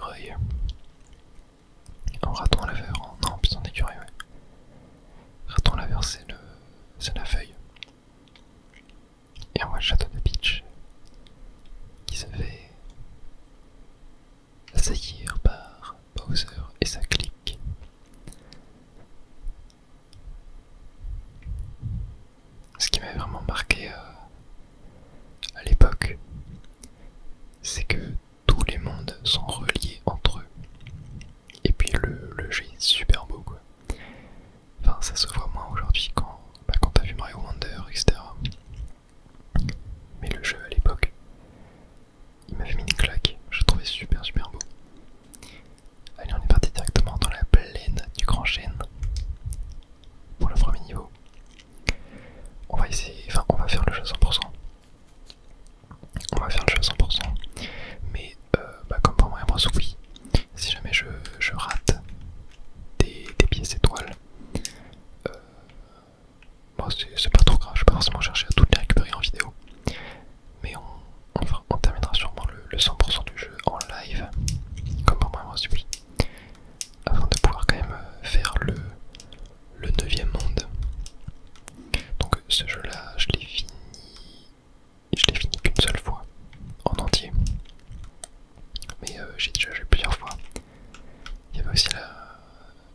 écureuil. En raton laveur, non, piston d'écureuil, ouais. Raton laveur, c'est la feuille. Et on voit le château de Peach qui se fait assaillir par Bowser et sa clique. Ce qui m'avait vraiment marqué à l'époque, c'est que tous les mondes sont reliés entre eux. Et puis le jeu est super beau quoi. Enfin ça se voit moins aujourd'hui quand t'as vu Mario Wonder, etc. Mais le jeu à l'époque, il m'avait mis une claque, je le trouvais super beau. Allez, on est parti directement dans la plaine du Grand Chêne pour le premier niveau. On va essayer, enfin on va faire le jeu à 100%. On va faire le jeu à 100%. Mais comme pour Mario Bros, oui, si jamais je rate des pièces étoiles, bon, c'est pas trop grave, je vais pas forcément chercher à toutes les récupérer en vidéo. Mais on terminera sûrement le 100% du jeu en live, comme pour Mario Bros, oui. Afin de pouvoir quand même faire le 9ème monde. Donc ce jeu là je l'ai fini qu'une seule fois en entier, mais j'ai déjà joué plusieurs fois. Il y avait aussi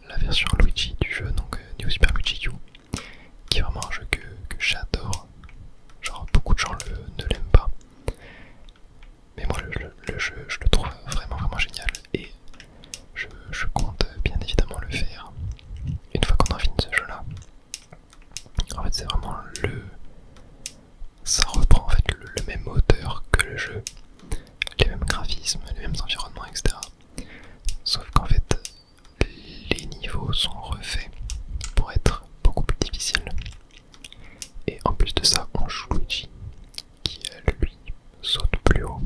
la version Luigi du jeu, donc New Super Luigi U, qui est vraiment un jeu que j'adore. Genre beaucoup de gens ne l'aiment pas, mais moi le jeu je le trouve vraiment génial et je compte bien évidemment le faire une fois qu'on a fini ce jeu là. En fait c'est vraiment ça reprend en fait le même moteur que le jeu, les mêmes graphismes, les mêmes environnements, etc. Sauf qu'en fait les niveaux sont refaits pour être beaucoup plus difficiles. Et en plus de ça on joue Luigi qui lui saute plus haut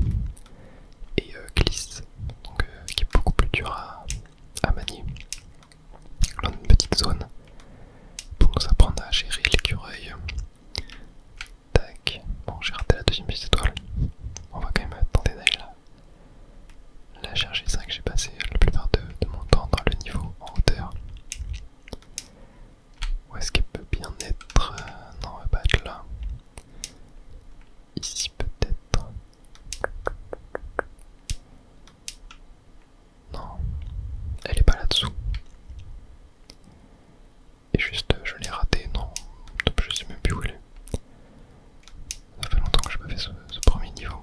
et glisse, donc qui est beaucoup plus dur à manier. Là on a une petite zone pour nous apprendre à gérer l'écureuil. Tac, bon j'ai raté la deuxième pièce étoile. On va quand même tenter d'aller la chercher. C'est vrai que j'ai passé la plupart de mon temps dans le niveau en hauteur. Où est-ce qu'elle peut bien être? Non, on va pas être là. Ici peut-être. Non, elle est pas là-dessous. Et juste, je l'ai raté, non. Je sais même plus où elle est. Ça fait longtemps que j'ai pas fait ce premier niveau.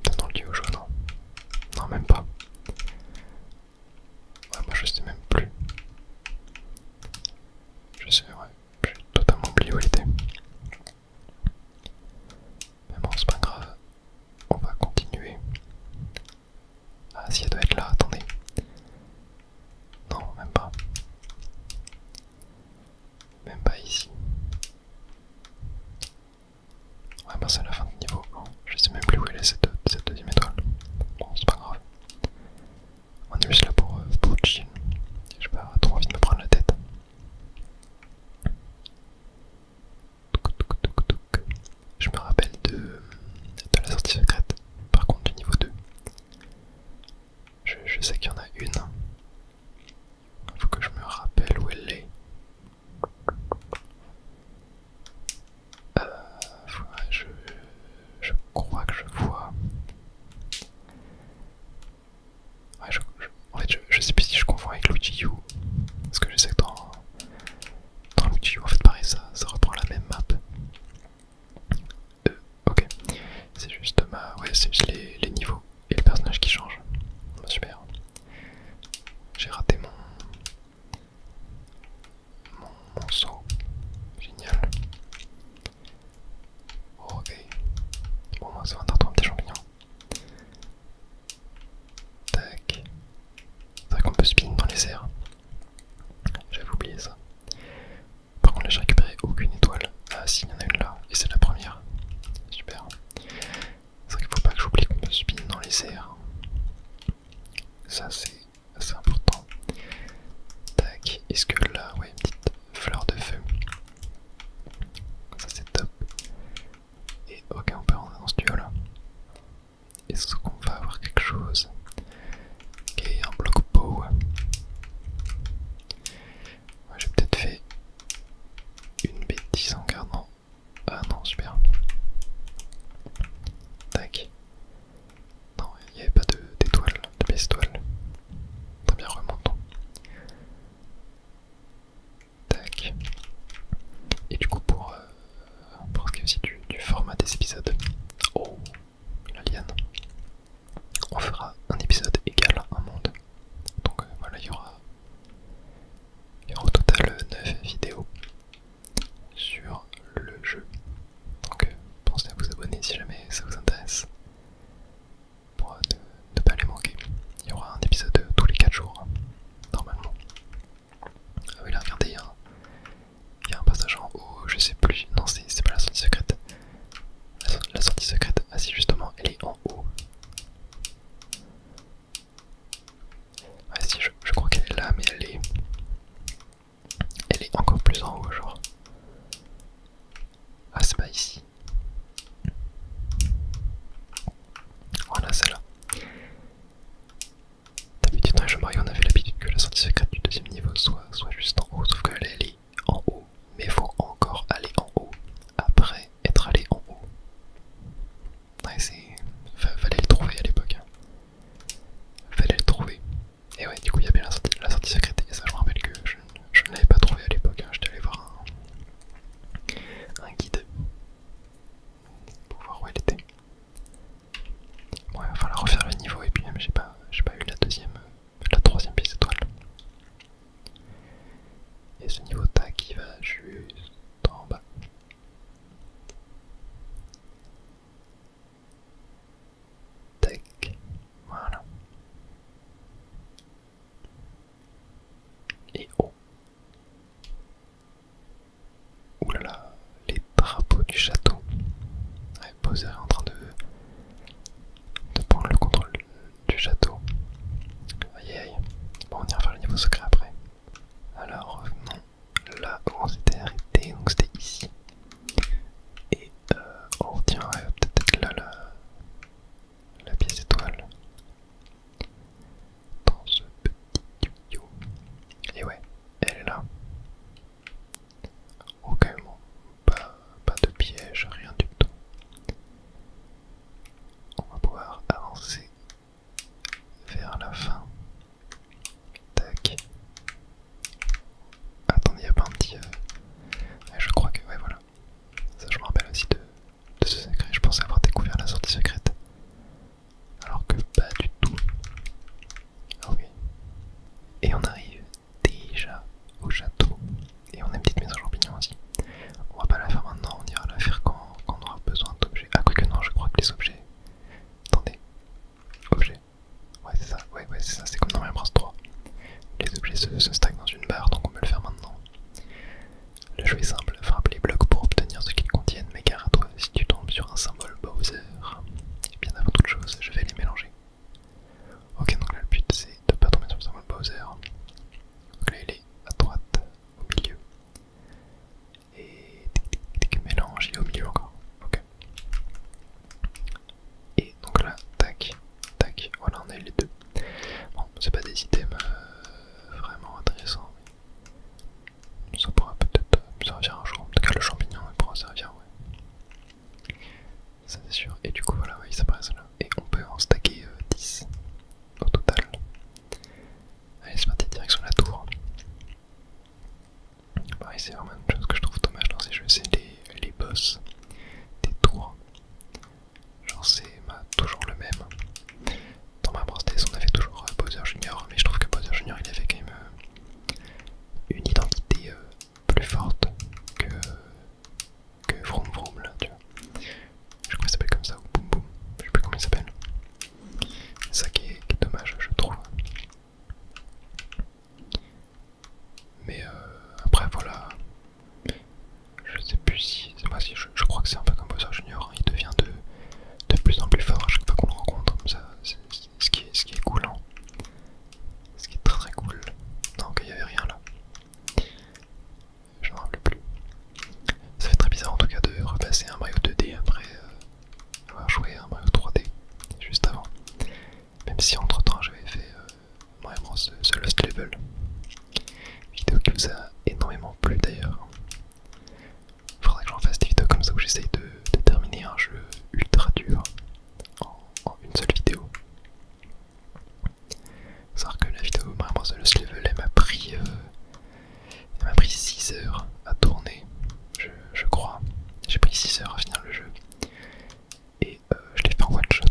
Peut-être dans le duo jaune, non. Non, même pas. Ouais, moi je sais même plus. Je sais, ouais. J'ai totalement oublié où elle était. Mais bon, c'est pas grave. On va continuer. Ah, si elle doit être là, attendez. Non, même pas. Même pas ici. Ouais, bah c'est la fin du niveau. Je sais même plus où elle est cette deuxième étoile. Bon, c'est pas grave. On est juste là pour chill. J'ai pas trop envie de me prendre la tête. Je me rappelle de la sortie secrète, par contre du niveau 2. Je sais qu'il y en a une. Faut que je me rappelle où elle est. Je crois que je vois. Ouais, en fait, je sais plus si je confonds avec Luigi U. Parce que je sais que dans Luigi U, en fait, pareil, ça reprend la même map. Ok. C'est juste ouais, c'est juste les niveaux et le personnage qui change. Bah, super. J'ai raté mon saut. Génial. Ok. Bon, moi, ça va un petit champignon. Tac. C'est vrai qu'on peut spin dans les airs. J'avais oublié ça. Par contre là j'ai récupéré aucune étoile. Ah si, il y en a une là, et c'est la première. Super. C'est vrai qu'il faut pas que j'oublie qu'on peut spin dans les airs. Ça c'est assez important. Tac, est-ce que là, ouais, une petite fleur de feu. Ça c'est top. Et ok, on peut rentrer dans ce duo là. Est-ce qu'on va avoir quelque chose on fera un épisode égal à un monde. Donc voilà, il y aura au total 9 vidéos sur le jeu. Donc pensez à vous abonner si jamais ça vous intéresse pour ne pas les manquer. Il y aura un épisode tous les 4 jours, normalement. Ah oui là regardez, il y a un passage en haut, je sais plus, non c'est pas la sortie secrète. La sortie secrète, ah si justement, elle est en haut. Ouais si, je crois qu'elle est là, mais elle est encore plus en haut genre. Ah c'est pas ici. Voilà celle-là. D'habitude dans les jeux Mario on avait l'habitude que la sortie secrète du deuxième niveau soit juste en haut, sauf qu'elle est en haut. Mais il faut encore aller en haut après être allé en haut. Ouais fallait le trouver à l'époque. Fallait le trouver. Et ouais du coup il y a bien la sortie secrète, et ça je me rappelle que je ne l'avais pas trouvé à l'époque, j'étais allé voir un guide pour voir où elle était. Bon, il va falloir refaire le niveau, et puis même j'ai pas eu la troisième pièce étoile. Et ce niveau tac il va juste en bas. Tac, voilà. Et oh, oulala, les drapeaux du château. Ouais, Bowser est en train de prendre le contrôle du château. Aïe aïe. Bon, on ira faire le niveau secret après. Alors revenons là où on s'était arrêté, donc c'était ici. Et on retient peut-être là la pièce étoile. Dans ce petit tuyau. Et ouais, elle est là. Ok, bon, pas de piège, rien du tout. On va pouvoir avancer vers la fin. Tac. Attendez, il n'y a pas un petit... Ouais, je crois que... Ouais, voilà. Ça, je me rappelle aussi de ce secret. Je pensais avoir découvert la sortie secrète. Alors que pas du tout. Ok. Et on arrive déjà au château. Et on a une petite maison champignon aussi. On va pas la faire maintenant, on ira la faire quand on aura besoin d'objets. Ah, quoique non, je crois que les objets... Attendez. Objets. Ouais, c'est ça. Ouais, c'est ça. C'est comme dans Mario Bros 3. Les objets se stackent dans une barre, donc on peut le faire maintenant. Le jeu est simple. Frappe les blocs pour obtenir ce qu'ils contiennent, mais gare à toi si tu tombes sur un symbole Bowser. Et bien avant toute chose, je vais les mélanger. Ok, donc là le but c'est de pas tomber sur le symbole Bowser. Donc là il est à droite, au milieu. Et mélange, il est au milieu encore. Ok. Et donc là, tac, tac, voilà, on a eu les deux. Bon, c'est pas des items vraiment intéressants. Ça pourra peut-être me servir un jour. En tout cas, le champignon il pourra servir, ouais. Ça c'est sûr. Et du coup, voilà, ouais, ils apparaissent là. Et on peut en stacker 10 au total. Allez, c'est parti, direction la tour. Pareil, c'est vraiment une chose que je trouve dommage dans ces jeux, c'est les boss des tours. Genre, c'est toujours le même. Dans ma Bros DS, on avait toujours Bowser Junior, mais je trouve que Bowser Junior il avait quand même une identité plus forte que Vroom Vroom là, tu vois. Je crois qu'il s'appelle comme ça, ou Boom Boom, je sais plus comment il s'appelle. C'est ça qui est dommage, je trouve. Mais après voilà, je sais plus si c'est moi, si je crois que c'est un peu comme Bowser Junior, hein. Il devient de plus en plus fort à chaque fois qu'on le rencontre, comme ça, c'est ce qui est cool, hein. Ce qui est très très cool. Non, qu'il y avait rien là. Je m'en rappelle plus. Ça fait très bizarre en tout cas de repasser un Mario 2D après avoir joué à un Mario 3D juste avant. Même si entre temps j'avais fait Mario Bros The Lost Level. Vidéo qui vous a énormément plu d'ailleurs. Faudrait que j'en fasse des vidéos comme ça où j'essaye de terminer un jeu ultra dur en une seule vidéo. Savoir que la vidéo Mario Bros The Lost Level elle m'a pris 6 heures à tourner, je crois. J'ai pris 6 heures à finir le jeu. Et je l'ai fait en one shot.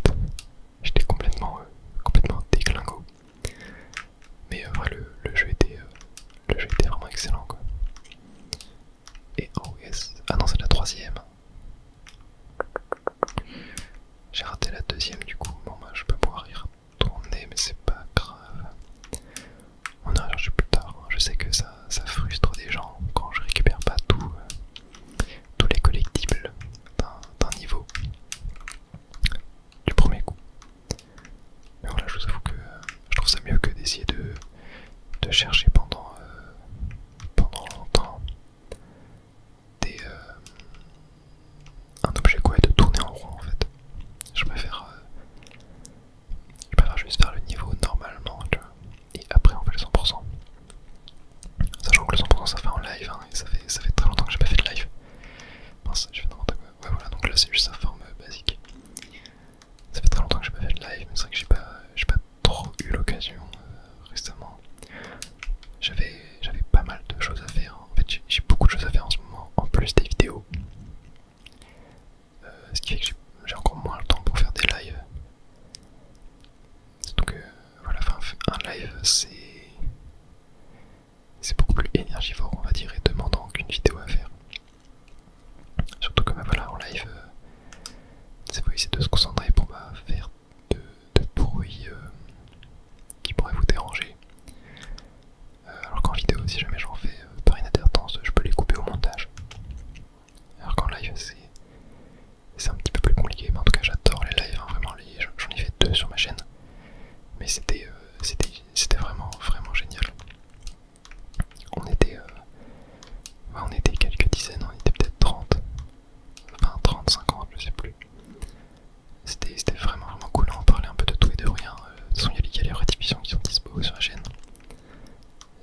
J'étais complètement essayé de chercher pendant longtemps un objet quoi et de tourner en rond en fait. Je préfère juste faire le niveau normalement, tu vois, et après on fait le 100%. Sachant que le 100% ça fait en live, hein, et ça fait très longtemps que j'ai pas fait de live. Mince, j'ai fait n'importe quoi. Ouais voilà, donc là c'est juste sa forme basique. Ça fait très longtemps que j'ai pas fait de live, mais c'est vrai que j'ai pas trop eu l'occasion récemment. J'avais pas mal de choses à faire. En fait j'ai beaucoup de choses à faire en ce moment, en plus des vidéos. Ce qui fait que j'ai encore moins le temps pour faire des lives. Donc voilà, un live c'est beaucoup plus énergivore on va dire et demandant qu'une vidéo à faire. Surtout que voilà, en live, il faut essayer de se concentrer pour pas faire de bruit qui pourrait vous déranger. Alors qu'en vidéo, si jamais j'en fais par inadvertance, je peux les couper au montage. Alors qu'en live, c'est un petit peu plus compliqué, mais en tout cas j'adore les lives, hein, vraiment, j'en ai fait 2 sur ma chaîne. Mais c'était vraiment génial. On était quelques dizaines, on était peut-être 30, enfin 30, 50, je sais plus. C'était vraiment cool, on parlait un peu de tout et de rien. De toute façon, il y a les rediffusions qui sont dispo sur la chaîne.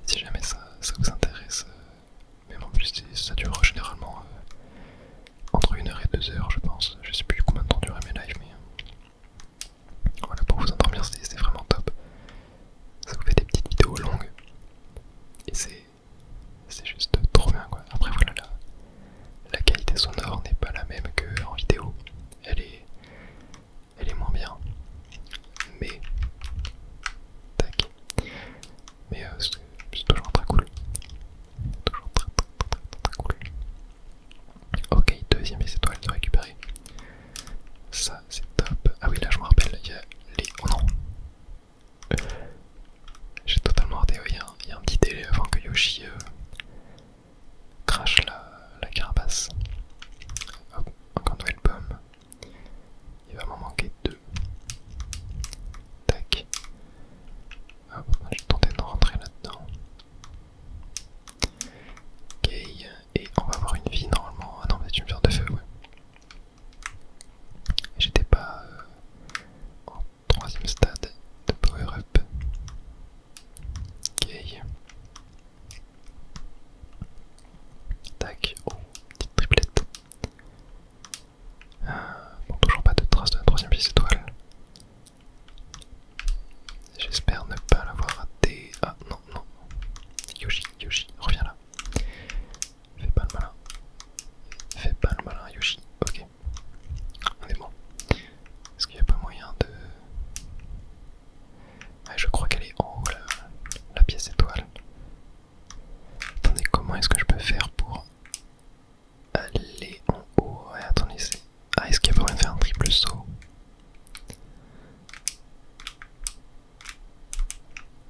Si jamais ça vous intéresse, même en plus ça dure généralement entre 1 heure et 2 heures, je pense. Je sais plus combien de temps duraient mes lives, mais voilà, pour vous endormir, c'était vraiment top. Ça vous fait des petites vidéos longues et c'est juste trop bien quoi. Après voilà, la qualité sonore n'est pas la même qu'en vidéo. Elle est moins bien. Mais tac. Mais c'est toujours très cool. Toujours très cool. Ok, deuxième étoile de récupérer. Ça c'est top. Ah oui là je me rappelle, il y a les. Oh non. J'ai totalement raté, il y a un petit délai avant que Yoshi crache la carapace. Hop, encore une nouvelle pomme. Il va m'en manquer 2. Tac. Hop, je vais tenter de rentrer là-dedans. Ok, et on va avoir une vie normalement. Ah non, mais tu me fais de feu, ouais. J'étais pas en 3ème stade de power up. Ok. Tac, oh, petite triplette. Bon, toujours pas de trace de la 3ème pièce étoile. J'espère ne pas l'avoir raté. Ah non, non. Yoshi, reviens là. Fais pas le malin. Fais pas le malin, Yoshi. Ok. On est bon. Est-ce qu'il n'y a pas moyen de... Ouais, je crois qu'elle est en haut, la pièce étoile. Attendez, comment est-ce que je peux faire pour aller en haut? Ouais, attendez, c'est... Ah, est-ce qu'il y a pas moyen de faire un triple saut?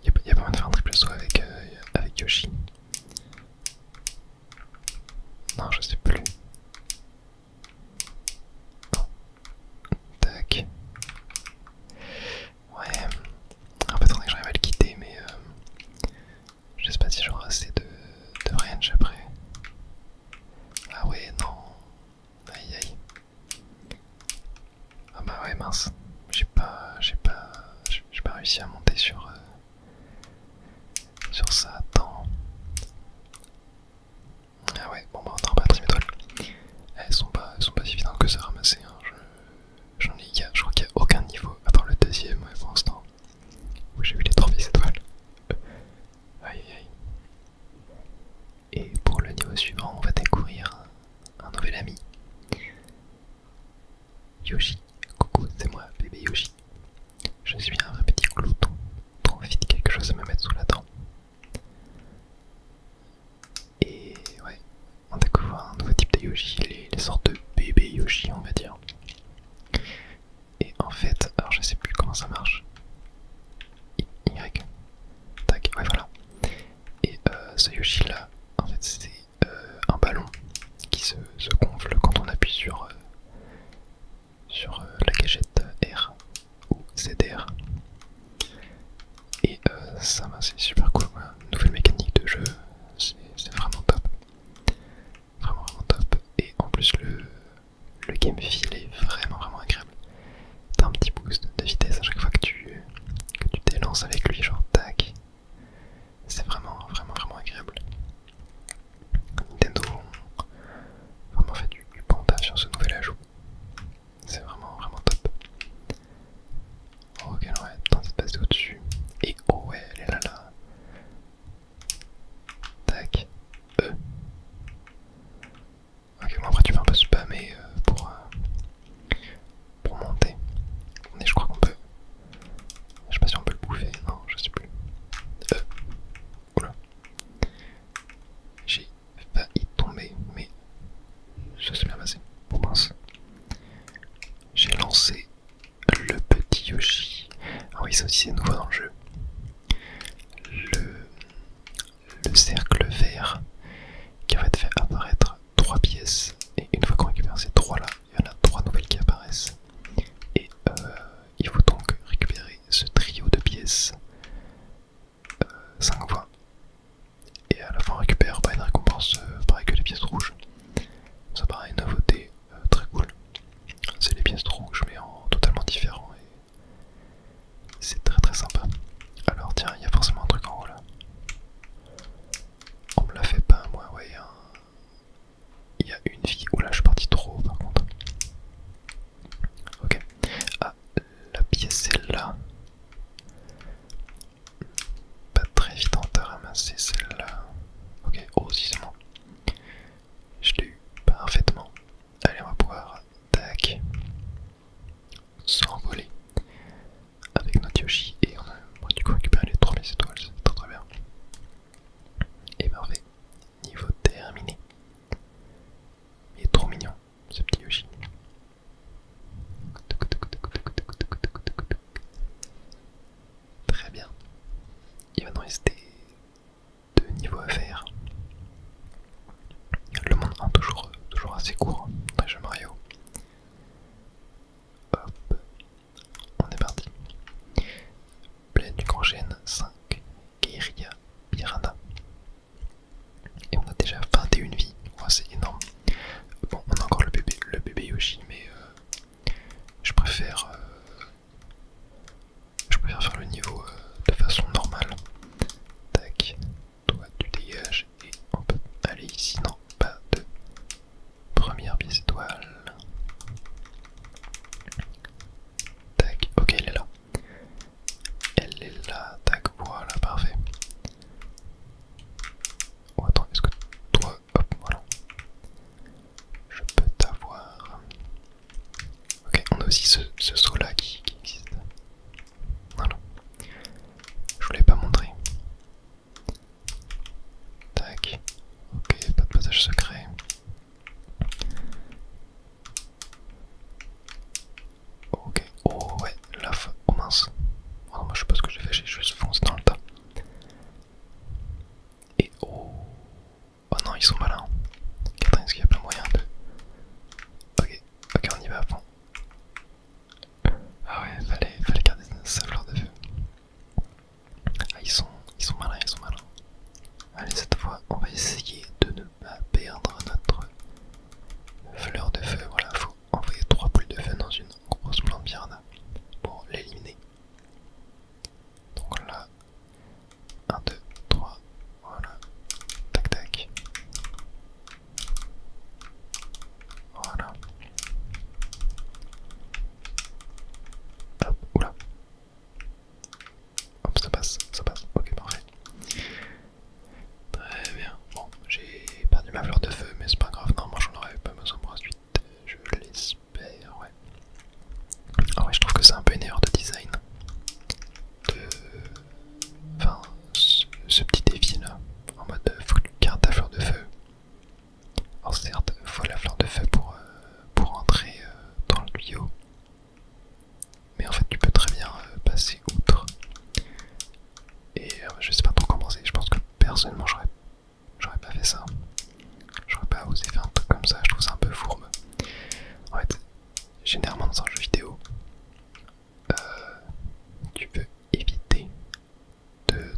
Il y a pas moyen de faire un triple saut avec Yoshi? Non, je sais plus. Non. Tac. Ouais. En fait, faudrait que j'arrive à le quitter, mais je sais pas si j'aurai assez de range après. Ah ouais, non. Aïe aïe. Ah bah ouais, mince. J'ai pas réussi à monter sur ça. Attends. Ah ouais, bon bah on aura pas la 3ème étoile. Elles sont pas si évidentes que ça à ramasser. Hein. Je crois qu'il y a aucun niveau à part le 2ème, ouais, pour l'instant. Où j'ai eu les 3 étoiles. Aïe aïe. Et pour le niveau suivant, on va découvrir un nouvel ami. Yoshi. Coucou, c'est moi, bébé Yoshi. Je suis un vrai petit glouton. Trop vite quelque chose à me mettre sous la dent. c'est super cool, quoi. Nouvelle mécanique de jeu, c'est vraiment top. Vraiment top. Et en plus le game feel est vraiment agréable. T'as un petit boost de vitesse à chaque fois que tu t'élances avec lui, genre tac. C'est vraiment agréable. Nintendo ont vraiment fait du bon taf sur ce nouvel ajout. C'est vraiment top. Ok, ouais, attends, c'est passé au-dessus. Et oh ouais, elle est là. Tac. Ok, bon après tu peux un peu spammer pour monter. Mais je crois qu'on peut. Je sais pas si on peut le bouffer, non, je sais plus. Oula. J'ai failli tomber, mais ça s'est bien passé. Bon mince. J'ai lancé le petit Yoshi. Ah oui, ça aussi c'est nouveau dans le jeu. Le cercle vert qui va te faire apparaître 3 pièces. Et une fois qu'on récupère ces 3 là, il y en a 3 nouvelles qui apparaissent. Et il faut donc récupérer ce trio de pièces 5 fois. Et à la fin on récupère une récompense pareil que les pièces rouges. Ça paraît une nouveauté très cool. C'est les pièces rouges mais en totalement différent et c'est très sympa. Alors tiens, il y a forcément un truc en haut là. On me l'a fait pas moi, ouais. Il y a une vie. Oula, je suis parti trop haut par contre. Ok. Ah, la pièce est là. Pas très évidente à ramasser celle-là. Ok, oh si c'est bon. Je l'ai eu parfaitement. Allez, on va pouvoir, tac, s'envoler avec notre Yoshi et on a du coup récupéré les 3000 étoiles, c'est très bien. Et parfait, niveau terminé. Il est trop mignon ce petit Yoshi. Très bien. Il va nous rester 2 niveaux à faire. Le monde 1 toujours assez court dans les jeux Mario. Hop, on est parti. Plaine du Grand Chêne 5, Guerilla Piranha. Et on a déjà 21 vies, oh, c'est énorme. Bon, on a encore le bébé Yoshi, mais je préfère faire le niveau de façon normale. Tac, toi tu dégages et on peut aller ici. Non, pas de première pièce étoile. Tac, ok, elle est là. Elle est là, tac, voilà, parfait. Oh, attends, est-ce que toi, hop, voilà. Je peux t'avoir. Ok, on a aussi ce saut là qui existe. Voilà. Je voulais pas montrer. Tac. Ok, pas de passage secret. Ok. Oh ouais, la fin. Oh mince. Oh non, moi je sais pas ce que j'ai fait, j'ai juste foncé dans le tas. Et oh. Oh non, ils sont malins. Attends, est-ce qu'il y a plein moyen de. Ok, on y va à fond. Ah ouais, fallait garder sa fleur de feu. Ah, ils sont malins, Allez, cette fois, on va essayer de ne pas perdre notre fleur de feu. Voilà, faut envoyer 3 boules de feu dans une grosse plante piranha pour l'éliminer. Donc là, 1, 2, 3, voilà. Tac, tac. Voilà. Hop, oula. Hop, ça passe. Ok, parfait. Très bien. Bon, j'ai perdu ma fleur de feu, mais c'est pas grave. Normalement, j'en aurais pas besoin pour la suite. Je l'espère, ouais. Ah ouais, je trouve que c'est un peu une erreur de design. Enfin, ce petit défi là, en mode faut que tu gardes ta fleur de feu. Alors certes, il faut la fleur de feu pour entrer dans le tuyau. Mais en fait, tu peux très bien passer outre. Et je sais pas trop comment c'est. Je pense que personnellement, j'aurais pas fait ça. J'aurais pas osé faire un truc comme ça. Je trouve ça un peu fourbe. En fait, généralement dans un jeu vidéo, tu peux éviter de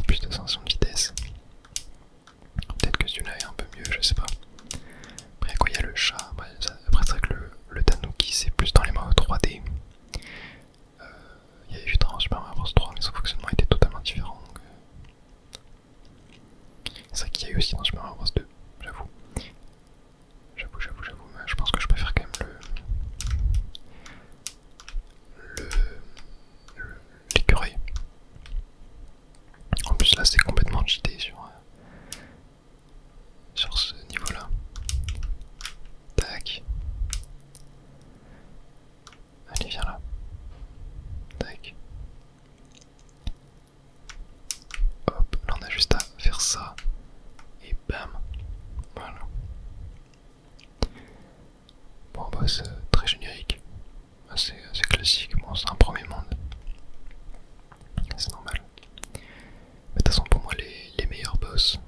plus de sensation de vitesse. Peut-être que celui-là est un peu mieux, je sais pas. Après quoi, il y a le chat. Après c'est vrai que le Tanuki c'est plus dans les modes 3D. Il y avait eu dans Super Mario Bros 3 mais son fonctionnement était totalement différent. C'est vrai qu'il y a eu aussi dans Super Mario Bros 2, j'avoue. J'avoue, je pense que je préfère quand même l'écureuil. En plus là c'est complètement cheaté sur ce niveau là. Tac. Allez viens là. Tac. Hop, là on a juste à faire ça. Et bam. Voilà. Bon bah c'est très générique. Assez classique. Bon c'est un premier monde. C'est normal. Mais de toute façon pour moi les meilleurs boss